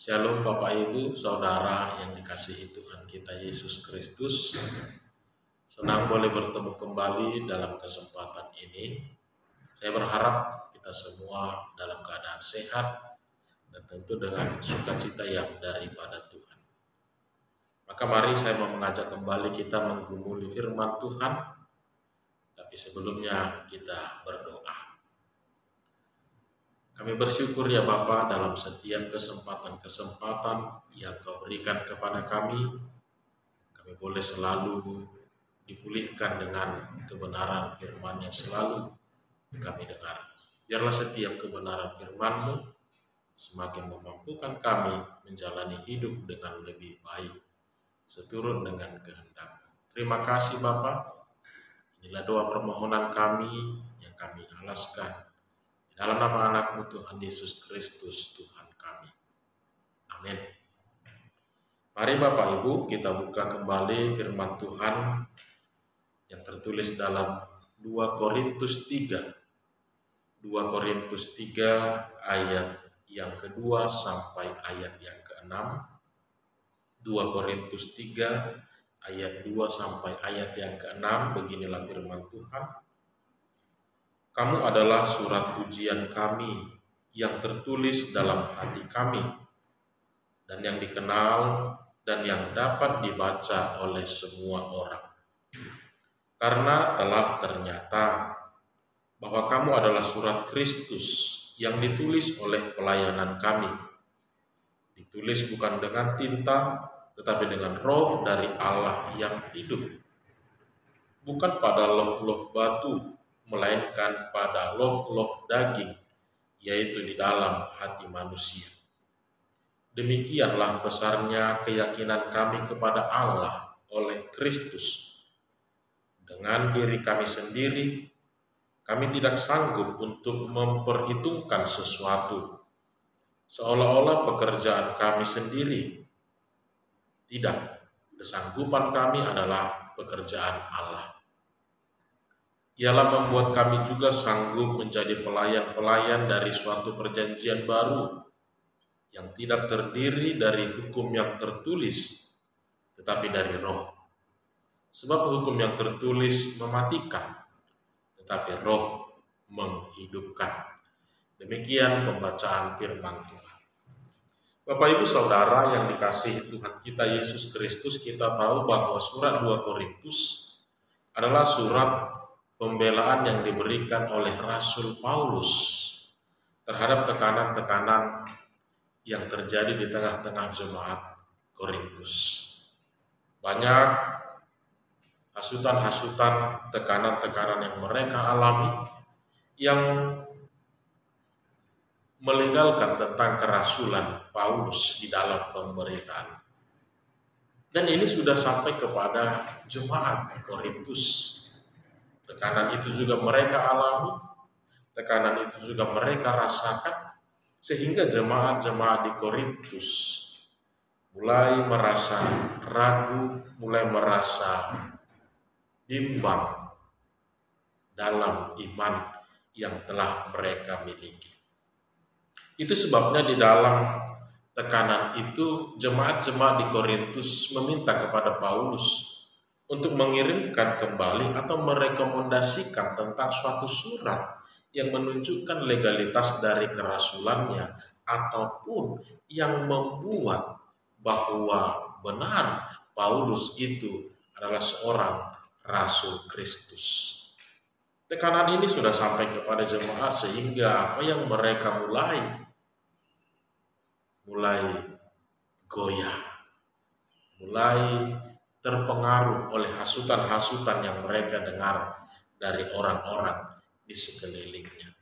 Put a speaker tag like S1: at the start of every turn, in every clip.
S1: Shalom Bapak Ibu, Saudara yang dikasihi Tuhan kita Yesus Kristus. Senang boleh bertemu kembali dalam kesempatan ini. Saya berharap kita semua dalam keadaan sehat dan tentu dengan sukacita yang daripada Tuhan. Maka mari saya mau mengajak kembali kita menggumuli firman Tuhan. Tapi sebelumnya kita berdoa. Kami bersyukur ya Bapa dalam setiap kesempatan-kesempatan yang Kau berikan kepada kami. Kami boleh selalu dipulihkan dengan kebenaran firman yang selalu kami dengar. Biarlah setiap kebenaran firman-Mu semakin memampukan kami menjalani hidup dengan lebih baik, seturut dengan kehendak. Terima kasih Bapa. Inilah doa permohonan kami yang kami alaskan dalam nama anak-Mu Tuhan Yesus Kristus Tuhan kami. Amin. Mari Bapak Ibu kita buka kembali firman Tuhan yang tertulis dalam 2 Korintus 3. 2 Korintus 3 ayat yang kedua sampai ayat yang ke-6. 2 Korintus 3 ayat 2 sampai ayat yang ke-6. Beginilah firman Tuhan. Kamu adalah surat pujian kami yang tertulis dalam hati kami dan yang dikenal dan yang dapat dibaca oleh semua orang. Karena telah ternyata bahwa kamu adalah surat Kristus yang ditulis oleh pelayanan kami. Ditulis bukan dengan tinta, tetapi dengan roh dari Allah yang hidup. Bukan pada loh-loh batu, melainkan pada loh-loh daging, yaitu di dalam hati manusia. Demikianlah besarnya keyakinan kami kepada Allah oleh Kristus. Dengan diri kami sendiri, kami tidak sanggup untuk memperhitungkan sesuatu, seolah-olah pekerjaan kami sendiri. Tidak, kesanggupan kami adalah pekerjaan Allah. Ialah membuat kami juga sanggup menjadi pelayan-pelayan dari suatu perjanjian baru yang tidak terdiri dari hukum yang tertulis, tetapi dari roh. Sebab hukum yang tertulis mematikan, tetapi roh menghidupkan. Demikian pembacaan firman Tuhan. Bapak Ibu Saudara yang dikasihi Tuhan kita Yesus Kristus, kita tahu bahwa surat 2 Korintus adalah surat pembelaan yang diberikan oleh Rasul Paulus terhadap tekanan-tekanan yang terjadi di tengah-tengah jemaat Korintus. Banyak hasutan-hasutan, tekanan-tekanan yang mereka alami yang melegalkan tentang kerasulan Paulus di dalam pemberitaan. Dan ini sudah sampai kepada jemaat Korintus. Tekanan itu juga mereka alami, tekanan itu juga mereka rasakan, sehingga jemaat-jemaat di Korintus mulai merasa ragu, mulai merasa bimbang dalam iman yang telah mereka miliki. Itu sebabnya di dalam tekanan itu jemaat-jemaat di Korintus meminta kepada Paulus untuk mengirimkan kembali atau merekomendasikan tentang suatu surat yang menunjukkan legalitas dari kerasulannya ataupun yang membuat bahwa benar Paulus itu adalah seorang Rasul Kristus. Tekanan ini sudah sampai kepada jemaat sehingga apa yang mereka mulai goyah, mulai terpengaruh oleh hasutan-hasutan yang mereka dengar dari orang-orang di sekelilingnya.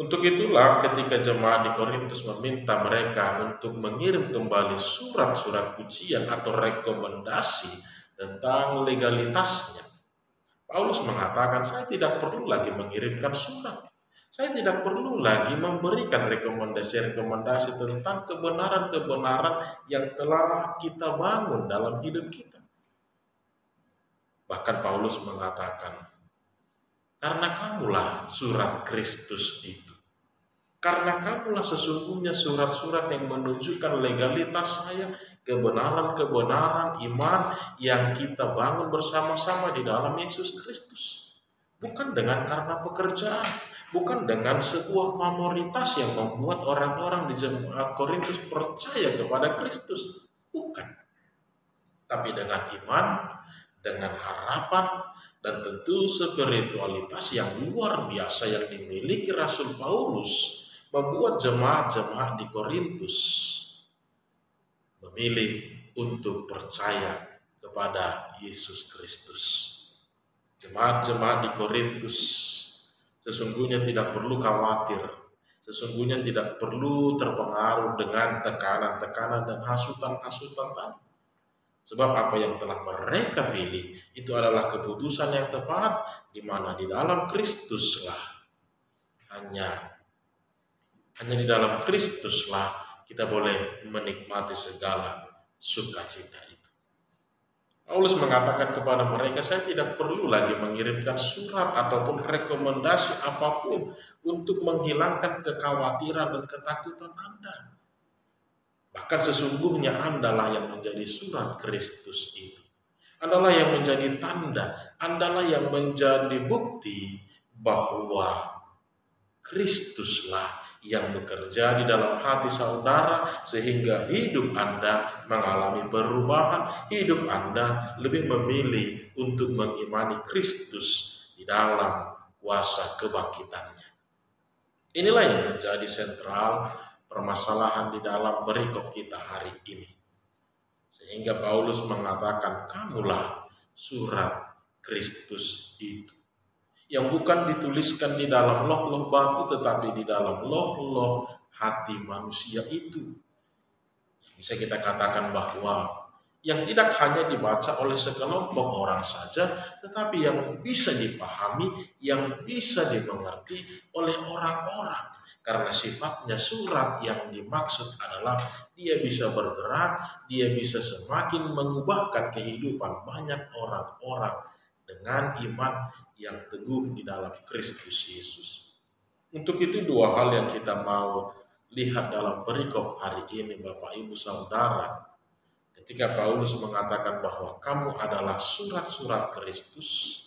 S1: Untuk itulah ketika jemaat di Korintus meminta mereka untuk mengirim kembali surat-surat pujian atau rekomendasi tentang legalitasnya, Paulus mengatakan, saya tidak perlu lagi mengirimkan surat. Saya tidak perlu lagi memberikan rekomendasi-rekomendasi tentang kebenaran-kebenaran yang telah kita bangun dalam hidup kita. Bahkan Paulus mengatakan, karena kamulah surat Kristus itu. Karena kamulah sesungguhnya surat-surat yang menunjukkan legalitas saya, kebenaran-kebenaran iman yang kita bangun bersama-sama di dalam Yesus Kristus. Bukan dengan karena pekerjaan, bukan dengan sebuah pamoritas yang membuat orang-orang di jemaat Korintus percaya kepada Kristus. Bukan. Tapi dengan iman, dengan harapan, dan tentu spiritualitas yang luar biasa yang dimiliki Rasul Paulus membuat jemaat-jemaat di Korintus memilih untuk percaya kepada Yesus Kristus. Jemaat-jemaat di Korintus sesungguhnya tidak perlu khawatir, sesungguhnya tidak perlu terpengaruh dengan tekanan-tekanan dan hasutan-hasutan tadi. Sebab apa yang telah mereka pilih itu adalah keputusan yang tepat, di mana di dalam Kristuslah hanya di dalam Kristuslah kita boleh menikmati segala sukacita itu. Paulus mengatakan kepada mereka, saya tidak perlu lagi mengirimkan surat ataupun rekomendasi apapun untuk menghilangkan kekhawatiran dan ketakutan Anda. Bahkan sesungguhnya Andalah yang menjadi surat Kristus itu. Andalah yang menjadi tanda, Andalah yang menjadi bukti bahwa Kristuslah yang bekerja di dalam hati saudara sehingga hidup Anda mengalami perubahan, hidup Anda lebih memilih untuk mengimani Kristus di dalam kuasa kebangkitannya. Inilah yang menjadi sentral permasalahan di dalam perikop kita hari ini. Sehingga Paulus mengatakan, kamulah surat Kristus itu. Yang bukan dituliskan di dalam loh-loh batu, tetapi di dalam loh-loh hati manusia itu. Bisa kita katakan bahwa yang tidak hanya dibaca oleh sekelompok orang saja, tetapi yang bisa dipahami, yang bisa dimengerti oleh orang-orang. Karena sifatnya surat yang dimaksud adalah dia bisa bergerak, dia bisa semakin mengubahkan kehidupan banyak orang-orang dengan iman yang teguh di dalam Kristus Yesus. Untuk itu dua hal yang kita mau lihat dalam perikop hari ini Bapak Ibu Saudara. Ketika Paulus mengatakan bahwa kamu adalah surat-surat Kristus,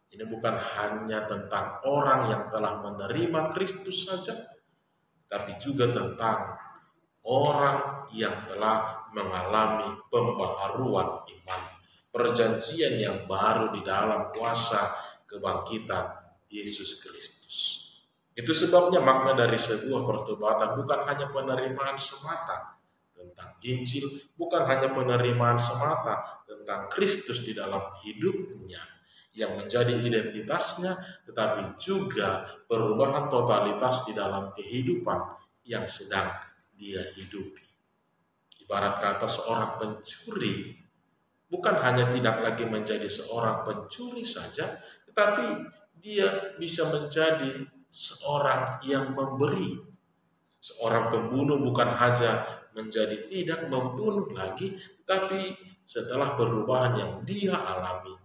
S1: ini bukan hanya tentang orang yang telah menerima Kristus saja, tapi juga tentang orang yang telah mengalami pembaharuan iman, perjanjian yang baru di dalam kuasa kebangkitan Yesus Kristus. Itu sebabnya makna dari sebuah pertobatan bukan hanya penerimaan semata tentang Injil, bukan hanya penerimaan semata tentang Kristus di dalam hidupnya yang menjadi identitasnya, tetapi juga perubahan totalitas di dalam kehidupan yang sedang dia hidupi. Ibarat kata seorang pencuri bukan hanya tidak lagi menjadi seorang pencuri saja, tetapi dia bisa menjadi seorang yang memberi. Seorang pembunuh bukan hanya menjadi tidak membunuh lagi, tapi setelah perubahan yang dia alami,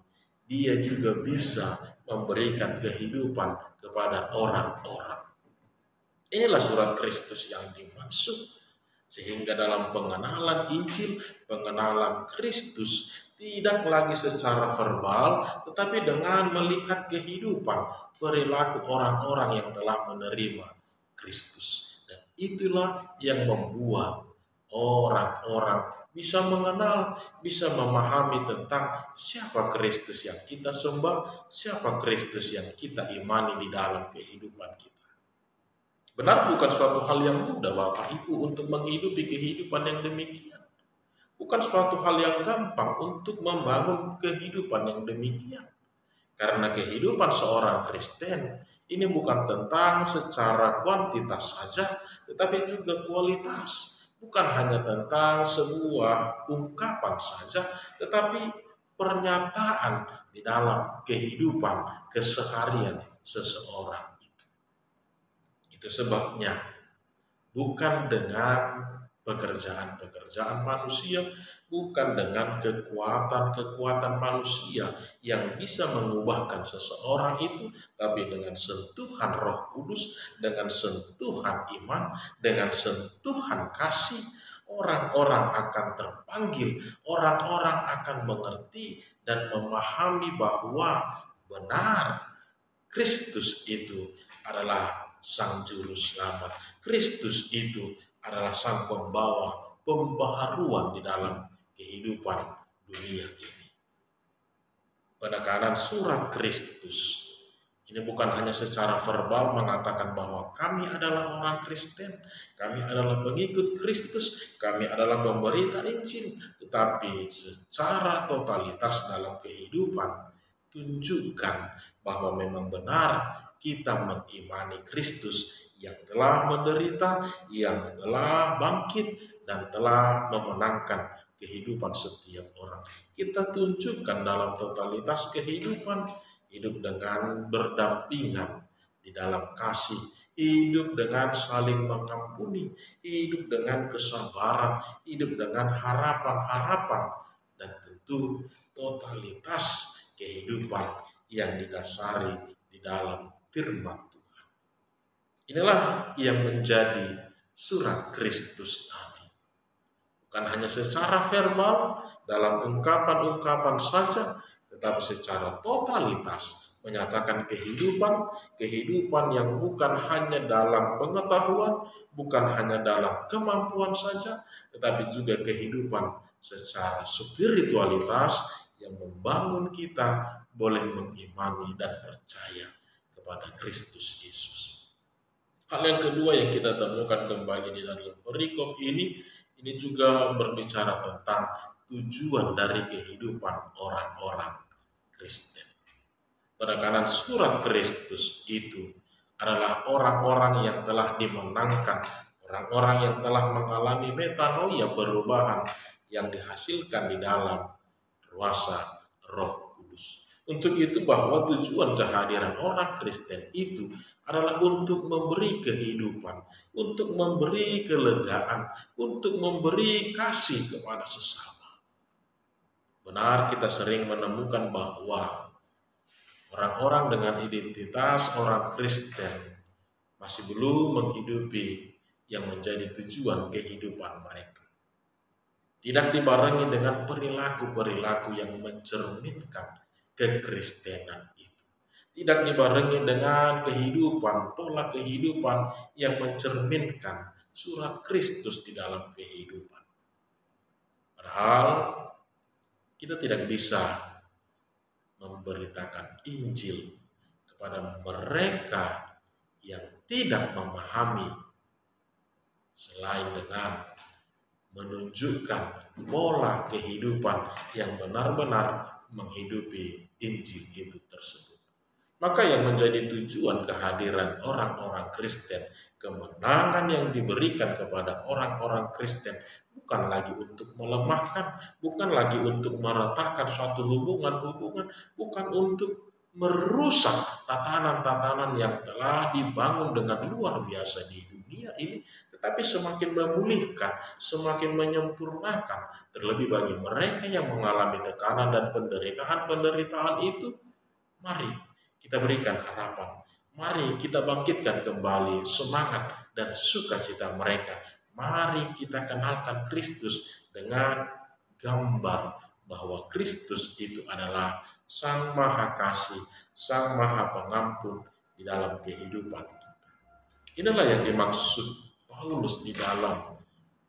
S1: dia juga bisa memberikan kehidupan kepada orang-orang. Inilah surat Kristus yang dimaksud. Sehingga dalam pengenalan Injil, pengenalan Kristus tidak lagi secara verbal, tetapi dengan melihat kehidupan, perilaku orang-orang yang telah menerima Kristus. Dan itulah yang membuat orang-orang bisa mengenal, bisa memahami tentang siapa Kristus yang kita sembah, siapa Kristus yang kita imani di dalam kehidupan kita. Benar bukan suatu hal yang mudah Bapak Ibu untuk menghidupi kehidupan yang demikian. Bukan suatu hal yang gampang untuk membangun kehidupan yang demikian. Karena kehidupan seorang Kristen ini bukan tentang secara kuantitas saja, tetapi juga kualitas. Bukan hanya tentang sebuah ungkapan saja, tetapi pernyataan di dalam kehidupan keseharian seseorang. Itu sebabnya bukan dengan pekerjaan-pekerjaan manusia, bukan dengan kekuatan-kekuatan manusia yang bisa mengubahkan seseorang itu, tapi dengan sentuhan Roh Kudus, dengan sentuhan iman, dengan sentuhan kasih, orang-orang akan terpanggil, orang-orang akan mengerti dan memahami bahwa benar Kristus itu adalah Sang Juru Selamat. Kristus itu adalah Sang Pembawa pembaharuan di dalam kehidupan dunia ini. Penekanan surat Kristus ini bukan hanya secara verbal mengatakan bahwa kami adalah orang Kristen, kami adalah pengikut Kristus, kami adalah pemberita Injil, tetapi secara totalitas dalam kehidupan tunjukkan bahwa memang benar kita mengimani Kristus yang telah menderita, yang telah bangkit, dan telah memenangkan kehidupan setiap orang. Kita tunjukkan dalam totalitas kehidupan, hidup dengan berdampingan di dalam kasih, hidup dengan saling mengampuni, hidup dengan kesabaran, hidup dengan harapan-harapan, dan tentu totalitas kehidupan yang didasari di dalam firman Tuhan. Inilah yang menjadi surat Kristus tadi. Bukan hanya secara verbal dalam ungkapan-ungkapan saja, tetapi secara totalitas menyatakan kehidupan yang bukan hanya dalam pengetahuan, bukan hanya dalam kemampuan saja, tetapi juga kehidupan secara spiritualitas yang membangun kita boleh mengimani dan percaya kepada Kristus Yesus. Hal yang kedua yang kita temukan kembali di dalam perikop ini juga berbicara tentang tujuan dari kehidupan orang-orang Kristen. Penekanan surat Kristus itu adalah orang-orang yang telah dimenangkan, orang-orang yang telah mengalami metanoia, perubahan yang dihasilkan di dalam kuasa Roh Kudus. Untuk itu bahwa tujuan kehadiran orang Kristen itu adalah untuk memberi kehidupan, untuk memberi kelegaan, untuk memberi kasih kepada sesama. Benar, kita sering menemukan bahwa orang-orang dengan identitas orang Kristen masih belum menghidupi yang menjadi tujuan kehidupan mereka. Tidak dibarengi dengan perilaku-perilaku yang mencerminkan kekristenan itu. Tidak dibarengi dengan pola kehidupan yang mencerminkan surat Kristus di dalam kehidupan. Padahal kita tidak bisa memberitakan Injil kepada mereka yang tidak memahami selain dengan menunjukkan pola kehidupan yang benar-benar menghidupi Injil itu tersebut. Maka yang menjadi tujuan kehadiran orang-orang Kristen, kemenangan yang diberikan kepada orang-orang Kristen bukan lagi untuk melemahkan, bukan lagi untuk meratakan suatu hubungan-hubungan, bukan untuk merusak tatanan-tatanan yang telah dibangun dengan luar biasa di dunia ini, tetapi semakin memulihkan, semakin menyempurnakan. Terlebih bagi mereka yang mengalami tekanan dan penderitaan itu, mari kita berikan harapan. Mari kita bangkitkan kembali semangat dan sukacita mereka. Mari kita kenalkan Kristus dengan gambar bahwa Kristus itu adalah Sang Maha Kasih, Sang Maha Pengampun di dalam kehidupan kita. Inilah yang dimaksud Paulus di dalam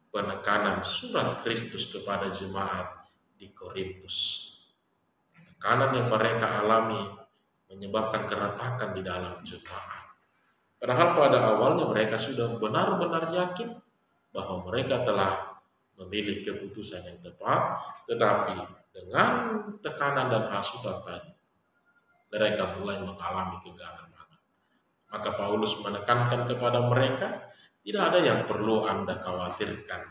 S1: penekanan surat Kristus kepada jemaat di Korintus. Tekanan yang mereka alami menyebabkan keretakan di dalam jemaat. Padahal pada awalnya mereka sudah benar-benar yakin bahwa mereka telah memilih keputusan yang tepat, tetapi dengan tekanan dan hasutan tadi, mereka mulai mengalami kegagalan. Maka Paulus menekankan kepada mereka, tidak ada yang perlu Anda khawatirkan.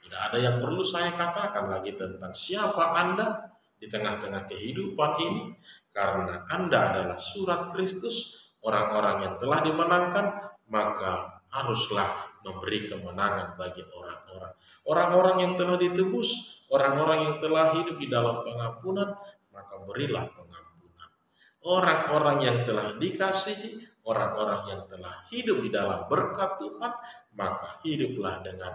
S1: Tidak ada yang perlu saya katakan lagi tentang siapa Anda di tengah-tengah kehidupan ini, karena Anda adalah surat Kristus, orang-orang yang telah dimenangkan, maka haruslah memberi kemenangan bagi orang-orang yang telah ditebus, orang-orang yang telah hidup di dalam pengampunan, maka berilah pengampunan. Orang-orang yang telah dikasihi, orang-orang yang telah hidup di dalam berkat Tuhan, maka hiduplah dengan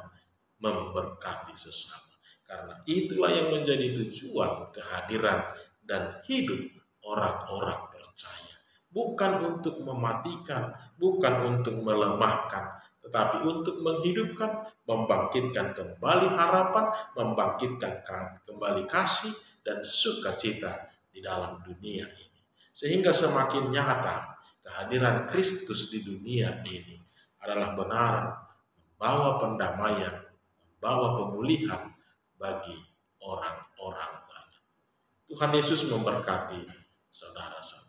S1: memberkati sesama. Karena itulah yang menjadi tujuan kehadiran dan hidup orang-orang percaya. Bukan untuk mematikan, bukan untuk melemahkan, tetapi untuk menghidupkan, membangkitkan kembali harapan, membangkitkan kembali kasih dan sukacita di dalam dunia ini. Sehingga semakin nyata kehadiran Kristus di dunia ini adalah benar membawa pendamaian, membawa pemulihan bagi orang-orang banyak. Tuhan Yesus memberkati saudara-saudara.